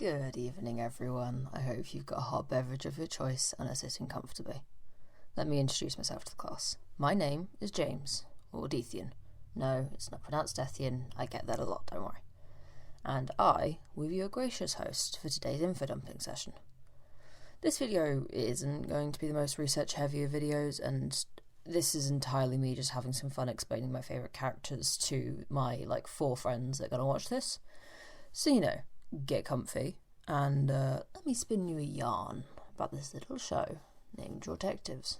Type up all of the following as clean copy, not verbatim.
Good evening, everyone. I hope you've got a hot beverage of your choice and are sitting comfortably. Let me introduce myself to the class. My name is James, or Dethian. No, it's not pronounced Dethian. I get that a lot, don't worry. And I will be your gracious host for today's infodumping session. This video isn't going to be the most research-heavy of videos, and this is entirely me just having some fun explaining my favourite characters to my, 4 friends that are going to watch this. So, get comfy, and let me spin you a yarn about this little show named Drawtectives.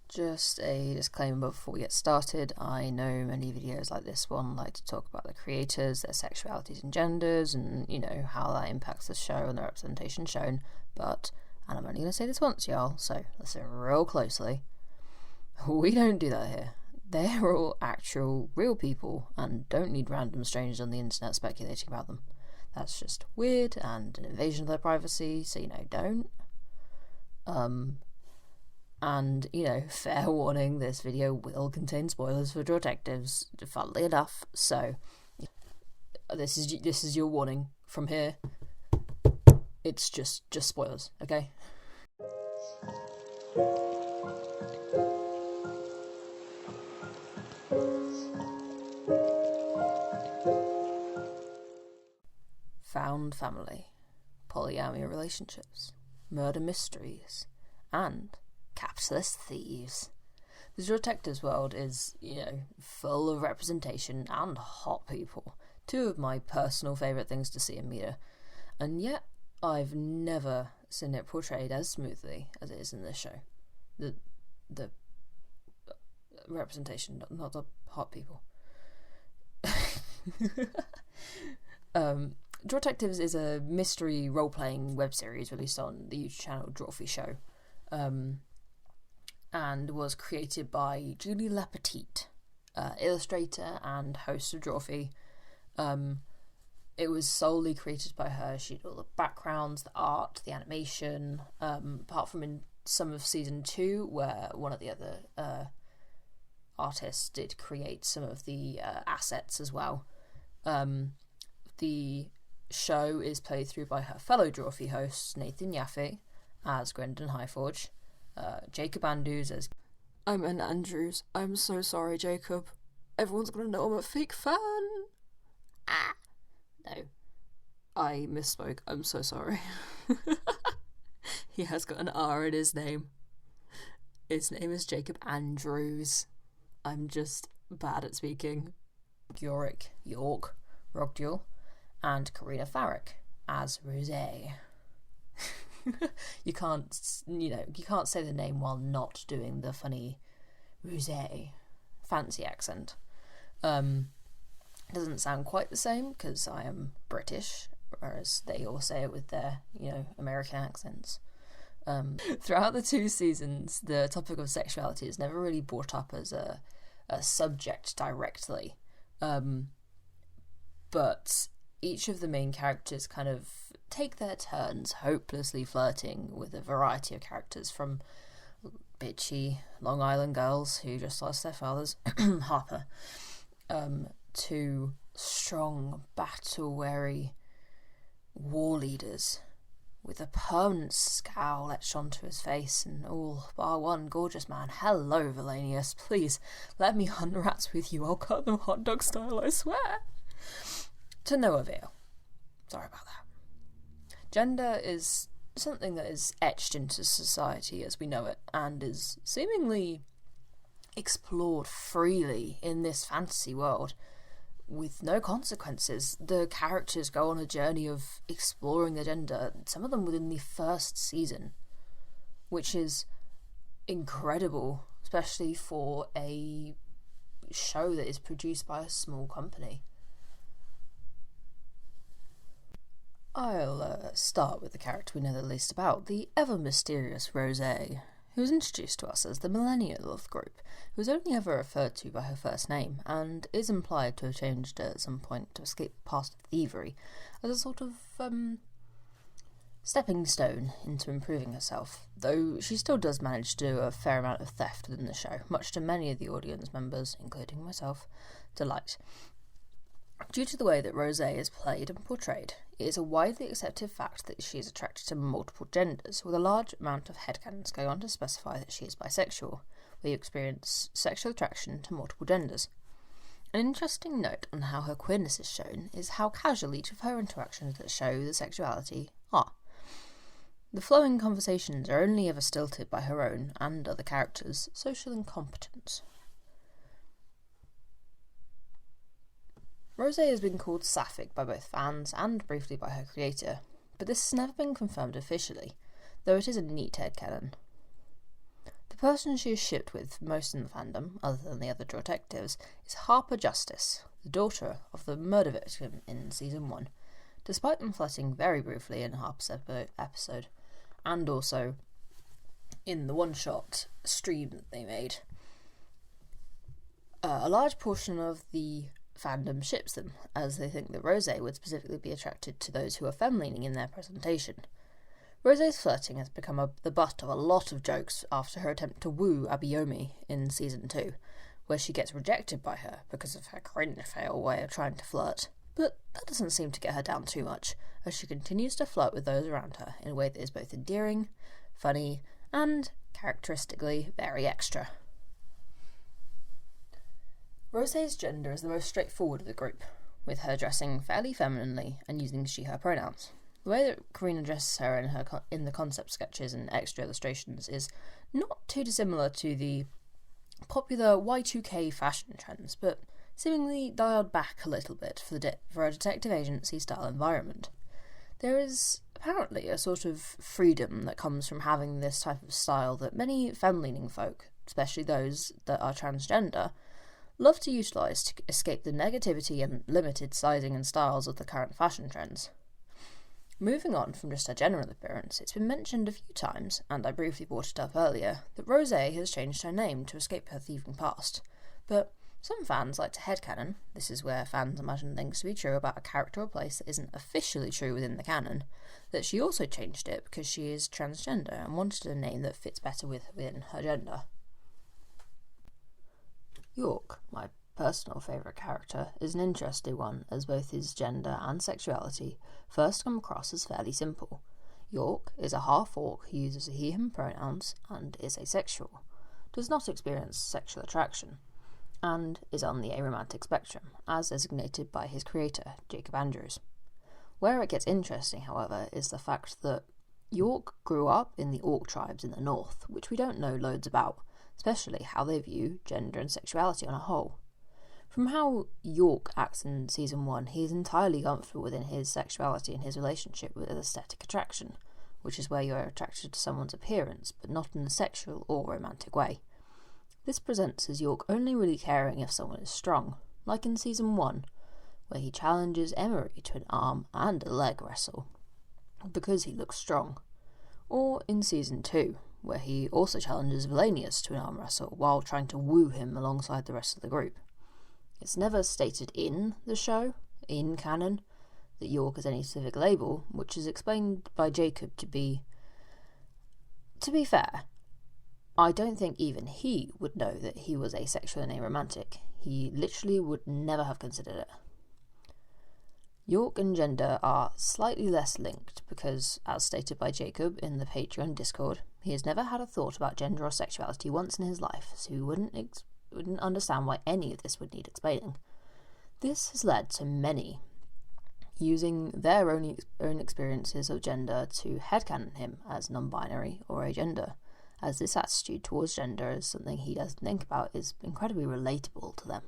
Just a disclaimer before we get started. I know many videos like this one like to talk about the creators, their sexualities and genders, and, how that impacts the show and the representation shown, but, and I'm only going to say this once, y'all, so listen real closely, we don't do that here. They're all actual, real people, and don't need random strangers on the internet speculating about them. That's just weird and an invasion of their privacy, so, don't. And, fair warning, this video will contain spoilers for Drawtectives, funnily enough, so this is your warning from here. It's just spoilers, okay? Found family, polyamorous relationships, murder mysteries, and capitalist thieves. The Drawtectives world is, full of representation and hot people, 2 of my personal favourite things to see in media, and yet I've never seen it portrayed as smoothly as it is in this show. The representation, not the hot people. Drawtectives is a mystery role-playing web series released on the YouTube channel Drawfy Show, and was created by Julie Lapetite, illustrator and host of Drawfy. It was solely created by her. She did all the backgrounds, the art, the animation, apart from in some of season 2, where one of the other artists did create some of the assets as well. The show is played through by her fellow Drawfy hosts, Nathan Yaffe as Gwendon Highforge, Jacob Andrews as... I'm Anne Andrews. I'm so sorry, Jacob. Everyone's gonna know I'm a fake fan. No. I misspoke. I'm so sorry. He has got an R in his name. His name is Jacob Andrews. I'm just bad at speaking. York, Rogduel, and Karina Farrick as Rosé. You can't say the name while not doing the funny Rosé fancy accent. Doesn't sound quite the same because I am British, whereas they all say it with their, American accents. Throughout the 2 seasons, the topic of sexuality is never really brought up as a subject directly. But each of the main characters kind of take their turns hopelessly flirting with a variety of characters, from bitchy Long Island girls who just lost their fathers, Harper, to strong, battle-weary war leaders with a permanent scowl etched onto his face, and all bar one gorgeous man. Hello, Valenius. Please, let me hunt rats with you. I'll cut them hot dog style, I swear. To no avail. Sorry about that. Gender is something that is etched into society as we know it, and is seemingly explored freely in this fantasy world with no consequences. The characters go on a journey of exploring their gender, some of them within the first season, which is incredible, especially for a show that is produced by a small company. I'll start with the character we know the least about, the ever-mysterious Rosé, who is introduced to us as the millennial of the group, who is only ever referred to by her first name, and is implied to have changed at some point to escape past thievery, as a sort of, stepping stone into improving herself, though she still does manage to do a fair amount of theft within the show, much to many of the audience members, including myself, delight. Due to the way that Rosé is played and portrayed, it is a widely accepted fact that she is attracted to multiple genders, with a large amount of headcanons going on to specify that she is bisexual, where you experience sexual attraction to multiple genders. An interesting note on how her queerness is shown is how casual each of her interactions that show the sexuality are. The flowing conversations are only ever stilted by her own, and other characters' social incompetence. Rosé has been called sapphic by both fans and briefly by her creator, but this has never been confirmed officially, though it is a neat headcanon. The person she is shipped with most in the fandom, other than the other Drawtectives, is Harper Justice, the daughter of the murder victim in Season 1, despite them flirting very briefly in Harper's episode, and also in the one-shot stream that they made. A large portion of the fandom ships them, as they think that Rosé would specifically be attracted to those who are femme-leaning in their presentation. Rosé's flirting has become the butt of a lot of jokes after her attempt to woo Abiyomi in Season 2, where she gets rejected by her because of her cringe-fail way of trying to flirt. But that doesn't seem to get her down too much, as she continues to flirt with those around her in a way that is both endearing, funny, and, characteristically, very extra. Rosé's gender is the most straightforward of the group, with her dressing fairly femininely and using she/her pronouns. The way that Karina dresses her in the concept sketches and extra illustrations is not too dissimilar to the popular Y2K fashion trends, but seemingly dialed back a little bit for a detective agency-style environment. There is apparently a sort of freedom that comes from having this type of style that many femme-leaning folk, especially those that are transgender, love to utilise to escape the negativity and limited sizing and styles of the current fashion trends. Moving on from just her general appearance, it's been mentioned a few times, and I briefly brought it up earlier, that Rosé has changed her name to escape her thieving past. But some fans like to headcanon, this is where fans imagine things to be true about a character or place that isn't officially true within the canon, that she also changed it because she is transgender and wanted a name that fits better within her gender. York, my personal favourite character, is an interesting one, as both his gender and sexuality first come across as fairly simple. York is a half-orc who uses he/him pronouns and is asexual, does not experience sexual attraction, and is on the aromantic spectrum, as designated by his creator, Jacob Andrews. Where it gets interesting, however, is the fact that York grew up in the orc tribes in the north, which we don't know loads about, especially how they view gender and sexuality on a whole. From how York acts in Season 1, he is entirely comfortable within his sexuality and his relationship with aesthetic attraction, which is where you are attracted to someone's appearance, but not in a sexual or romantic way. This presents as York only really caring if someone is strong, like in Season 1, where he challenges Emery to an arm and a leg wrestle, because he looks strong, or in Season 2, where he also challenges Valenius to an arm wrestle while trying to woo him alongside the rest of the group. It's never stated in the show, in canon, that York has any specific label, which is explained by Jacob to be fair, I don't think even he would know that he was asexual and aromantic. He literally would never have considered it. York and gender are slightly less linked because, as stated by Jacob in the Patreon Discord, he has never had a thought about gender or sexuality once in his life, so he wouldn't understand why any of this would need explaining. This has led to many using their own experiences of gender to headcanon him as non-binary or agender, as this attitude towards gender is something he doesn't think about is incredibly relatable to them.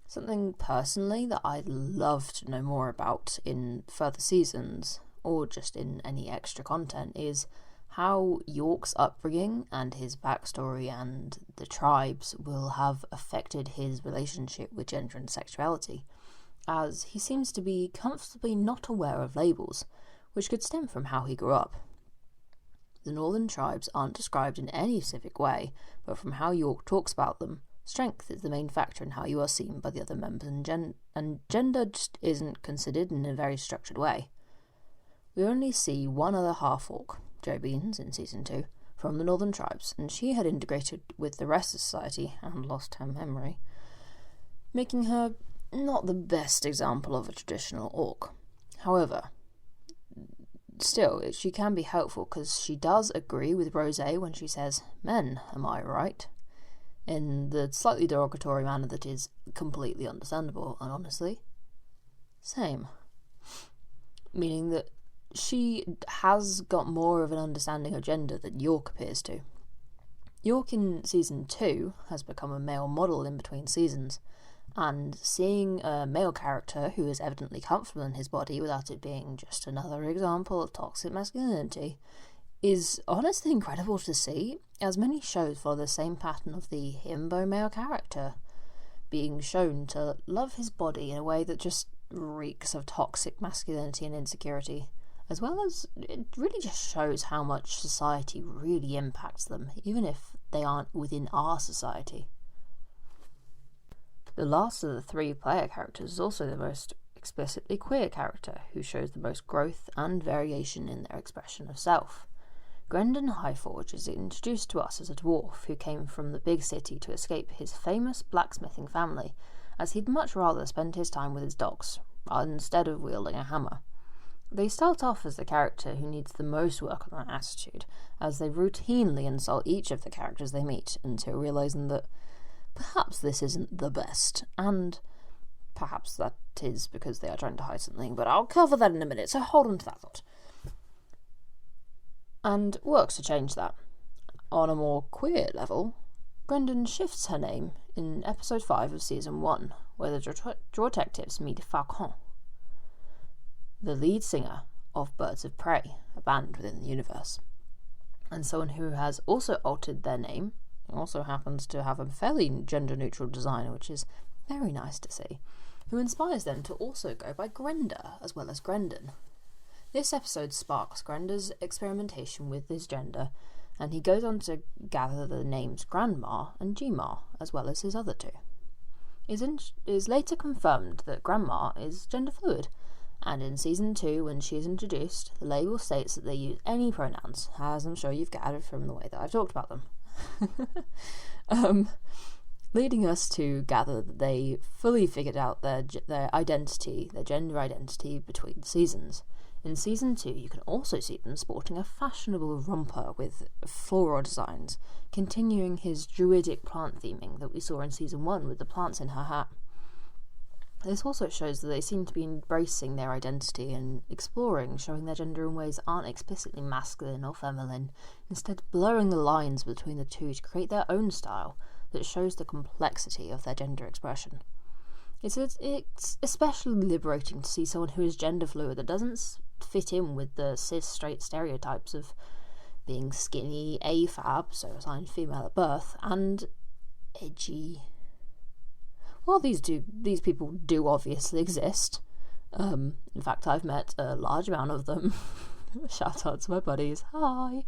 Something personally that I'd love to know more about in further seasons, or just in any extra content, is how York's upbringing and his backstory and the tribes will have affected his relationship with gender and sexuality, as he seems to be comfortably not aware of labels, which could stem from how he grew up. The northern tribes aren't described in any specific way, but from how York talks about them, strength is the main factor in how you are seen by the other members, and gender just isn't considered in a very structured way. We only see one other half-orc, Jo Beans, in Season 2, from the northern tribes, and she had integrated with the rest of society and lost her memory, making her not the best example of a traditional orc. However, still, she can be helpful because she does agree with Rosé when she says, "Men, am I right?" in the slightly derogatory manner that is completely understandable, and honestly, same. Meaning that she has got more of an understanding of gender than York appears to. York in Season 2 has become a male model in between seasons, and seeing a male character who is evidently comfortable in his body without it being just another example of toxic masculinity is honestly incredible to see, as many shows follow the same pattern of the himbo male character being shown to love his body in a way that just reeks of toxic masculinity and insecurity, as well as it really just shows how much society really impacts them, even if they aren't within our society. The last of the 3 player characters is also the most explicitly queer character, who shows the most growth and variation in their expression of self. Grendon Highforge is introduced to us as a dwarf who came from the big city to escape his famous blacksmithing family, as he'd much rather spend his time with his dogs, instead of wielding a hammer. They start off as the character who needs the most work on their attitude, as they routinely insult each of the characters they meet, until realising that perhaps this isn't the best, and perhaps that is because they are trying to hide something, but I'll cover that in a minute, so hold on to that thought. And works to change that. On a more queer level, Grendon shifts her name in episode 5 of Season 1, where the Drawtectives meet Falcon, the lead singer of Birds of Prey, a band within the universe, and someone who has also altered their name. Also happens to have a fairly gender-neutral design, which is very nice to see, who inspires them to also go by Grenda as well as Grendon. This episode sparks Grenda's experimentation with his gender, and he goes on to gather the names Grandma and Gma, as well as his other 2. It is later confirmed that Grandma is gender fluid, and in Season 2, when she is introduced, the label states that they use any pronouns, as I'm sure you've gathered from the way that I've talked about them. Leading us to gather that they fully figured out their identity, their gender identity, between seasons. In Season 2, you can also see them sporting a fashionable romper with floral designs, continuing his druidic plant theming that we saw in Season 1 with the plants in her hat. This also shows that they seem to be embracing their identity and exploring, showing their gender in ways that aren't explicitly masculine or feminine, instead blurring the lines between the two to create their own style that shows the complexity of their gender expression. It's especially liberating to see someone who is gender fluid that doesn't fit in with the cis-straight stereotypes of being skinny, AFAB, so assigned female at birth, and edgy. Well, these people do obviously exist. In fact, I've met a large amount of them. Shout out to my buddies. Hi.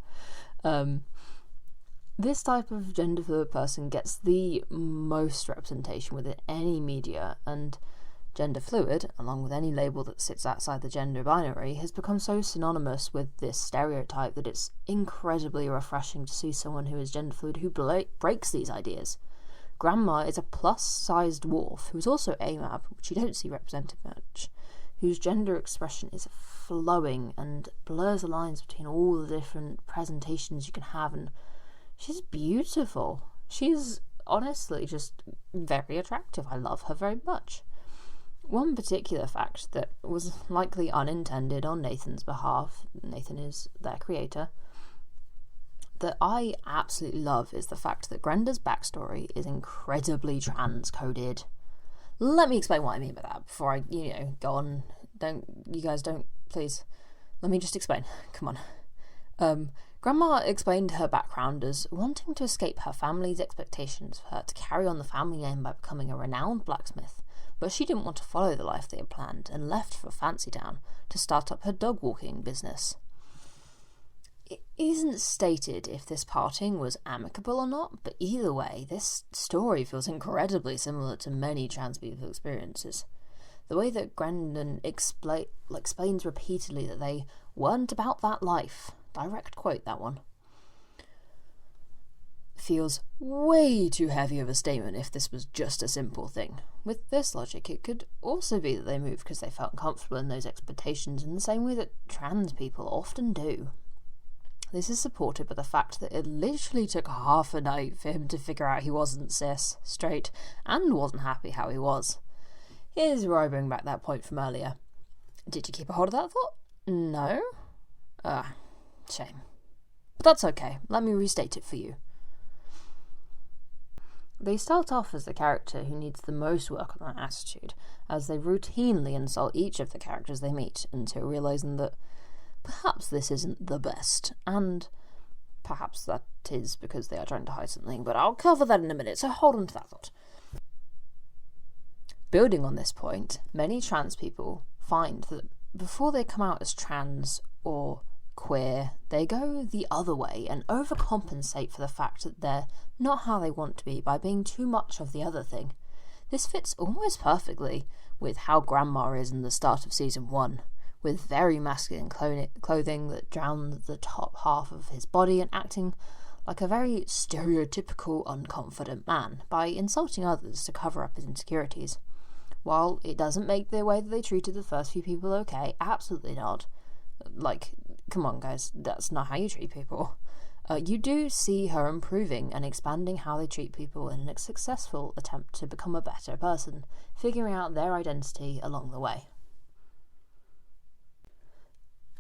This type of gender fluid person gets the most representation within any media, and gender fluid, along with any label that sits outside the gender binary, has become so synonymous with this stereotype that it's incredibly refreshing to see someone who is gender fluid who breaks these ideas. Grandma is a plus-sized dwarf who is also AMAB, which you don't see represented much, whose gender expression is flowing and blurs the lines between all the different presentations you can have, and she's beautiful. She's honestly just very attractive. I love her very much. One particular fact that was likely unintended on Nathan's behalf, Nathan is their creator, that I absolutely love is the fact that Grenda's backstory is incredibly transcoded. Let me explain what I mean by that before I, go on. Please. Let me just explain. Come on. Grandma explained her background as wanting to escape her family's expectations for her to carry on the family name by becoming a renowned blacksmith, but she didn't want to follow the life they had planned and left for Fancytown to start up her dog walking business. It isn't stated if this parting was amicable or not, but either way, this story feels incredibly similar to many trans people's experiences. The way that Grendon explains repeatedly that they weren't about that life. Direct quote, that one. feels way too heavy of a statement if this was just a simple thing. With this logic, it could also be that they moved because they felt uncomfortable in those expectations in the same way that trans people often do. This is supported by the fact that it literally took half a night for him to figure out he wasn't cis, straight, and wasn't happy how he was. Here's where I bring back that point from earlier. Did you keep a hold of that thought? No? Shame. But that's okay, let me restate it for you. They start off as the character who needs the most work on their attitude, as they routinely insult each of the characters they meet until realising that perhaps this isn't the best, and perhaps that is because they are trying to hide something, but I'll cover that in a minute, so hold on to that thought. Building on this point, many trans people find that before they come out as trans or queer, they go the other way and overcompensate for the fact that they're not how they want to be by being too much of the other thing. This fits almost perfectly with how Grandma is in the start of season 1, with very masculine clothing that drowns the top half of his body and acting like a very stereotypical unconfident man by insulting others to cover up his insecurities. While it doesn't make the way that they treated the first few people okay, absolutely not. Like, come on guys, that's not how you treat people. You do see her improving and expanding how they treat people in a successful attempt to become a better person, figuring out their identity along the way.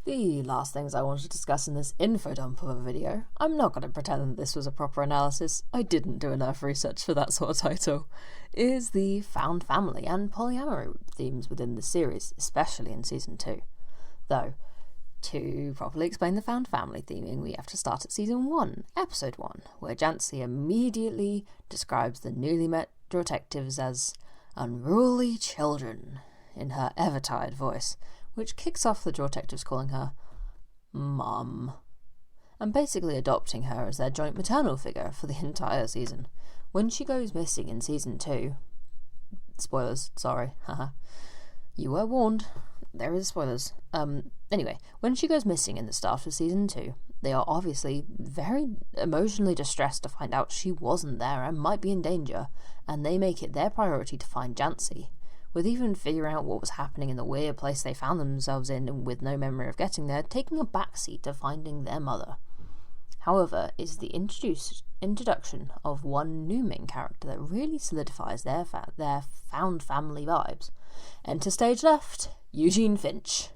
The last things I want to discuss in this info dump of a video, I'm not going to pretend that this was a proper analysis, I didn't do enough research for that sort of title, is the found family and polyamory themes within the series, especially in season 2. Though, to properly explain the found family theming, we have to start at season 1, episode 1, where Jancy immediately describes the newly met Drawtectives as unruly children in her ever-tired voice, which kicks off the Drawtectives calling her Mum, and basically adopting her as their joint maternal figure for the entire season. When she goes missing in season 2, spoilers, sorry, haha, you were warned, there is spoilers. Anyway, when she goes missing in the start of season 2, they are obviously very emotionally distressed to find out she wasn't there and might be in danger, and they make it their priority to find Jancy, with even figuring out what was happening in the weird place they found themselves in and with no memory of getting there, taking a backseat to finding their mother. However, it's the introduction of one new main character that really solidifies their found family vibes. Enter stage left, Eugene Finch.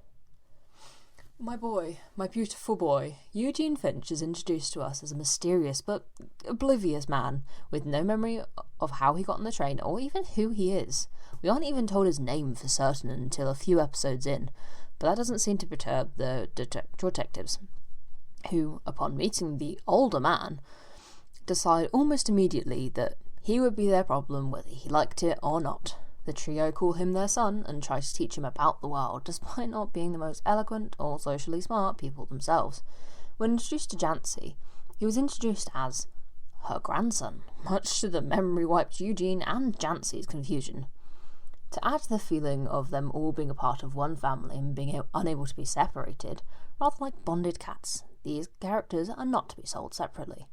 My boy, my beautiful boy, Eugene Finch is introduced to us as a mysterious but oblivious man with no memory of how he got on the train or even who he is. We aren't even told his name for certain until a few episodes in, but that doesn't seem to perturb the Drawtectives, who, upon meeting the older man, decide almost immediately that he would be their problem whether he liked it or not. The trio call him their son and try to teach him about the world, despite not being the most eloquent or socially smart people themselves. When introduced to Jancy, he was introduced as her grandson, much to the memory-wiped Eugene and Jancy's confusion. To add to the feeling of them all being a part of one family and being unable to be separated, rather like bonded cats, these characters are not to be sold separately.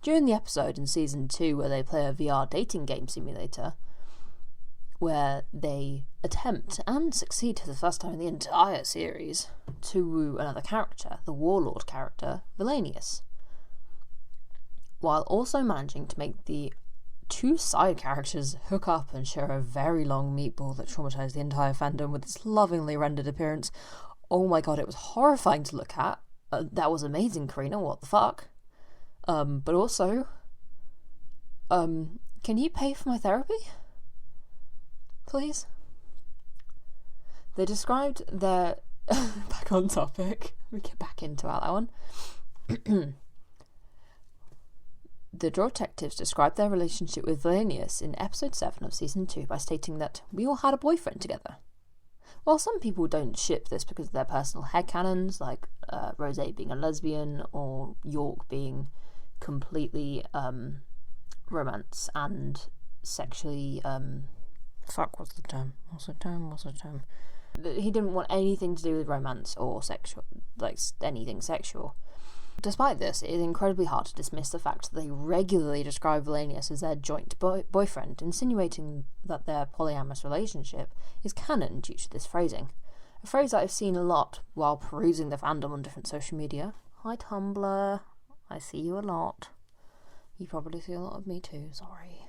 During the episode in season 2 where they play a VR dating game simulator, where they attempt and succeed for the first time in the entire series to woo another character, the warlord character, Vilanius, while also managing to make the two side characters hook up and share a very long meatball that traumatized the entire fandom with its lovingly rendered appearance. Oh my god, it was horrifying to look at. That was amazing, Karina, what the fuck? But also, can you pay for my therapy? Please? They described their... back on topic. We get back into that one. The Drawtectives described their relationship with Vilanius in episode 7 of season 2 by stating that we all had a boyfriend together. While some people don't ship this because of their personal headcanons, like Rosé being a lesbian or York being completely romance and sexually... what's the term? He didn't want anything to do with romance or sexual, like anything sexual. Despite this, it is incredibly hard to dismiss the fact that they regularly describe Valenius as their joint boyfriend, insinuating that their polyamorous relationship is canon due to this phrasing. A phrase that I've seen a lot while perusing the fandom on different social media. Hi Tumblr, I see you a lot. You probably see a lot of me too, sorry.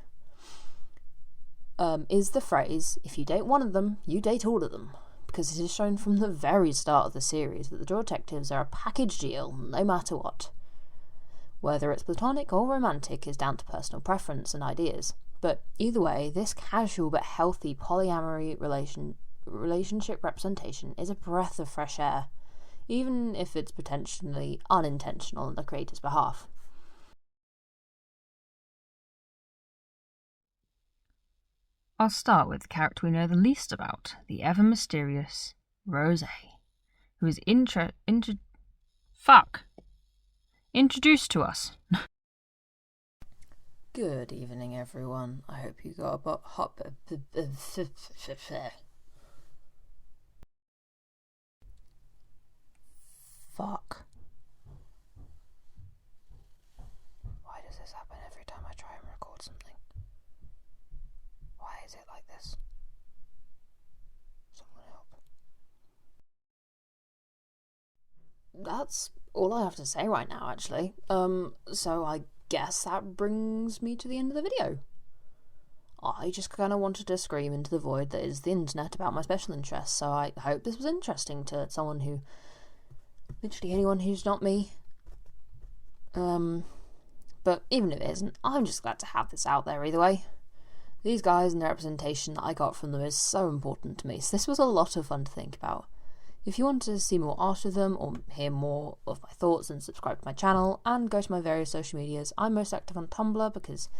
Is the phrase, if you date one of them, you date all of them. Because it is shown from the very start of the series that the Drawtectives are a package deal, no matter what. Whether it's platonic or romantic is down to personal preference and ideas, but either way, this casual but healthy polyamory relationship representation is a breath of fresh air, even if it's potentially unintentional on the creator's behalf. I'll start with the character we know the least about, the ever-mysterious Rose, who is introduced to us. Good evening, everyone. I hope you got a hot... Fuck. Why does this happen every time I try and record something? Why is it like this? Someone help. That's all I have to say right now, actually. So I guess that brings me to the end of the video. I just kind of wanted to scream into the void that is the internet about my special interests, so I hope this was interesting to someone who... literally anyone who's not me. But even if it isn't, I'm just glad to have this out there either way. These guys and the representation that I got from them is so important to me, so this was a lot of fun to think about. If you want to see more art of them, or hear more of my thoughts, then subscribe to my channel, and go to my various social medias. I'm most active on Tumblr, because,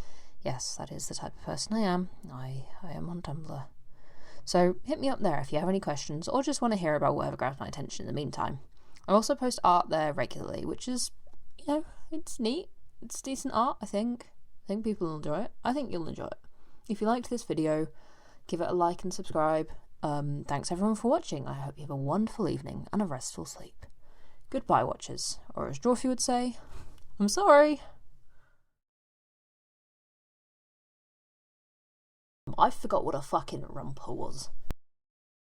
yes, that is the type of person I am. I am on Tumblr. So hit me up there if you have any questions, or just want to hear about whatever grabs my attention in the meantime. I also post art there regularly, which is, it's neat. It's decent art, I think. I think people will enjoy it. I think you'll enjoy it. If you liked this video, give it a like and subscribe. Thanks everyone for watching. I hope you have a wonderful evening and a restful sleep. Goodbye, watchers. Or as Drawfy would say, I'm sorry. I forgot what a fucking rumper was.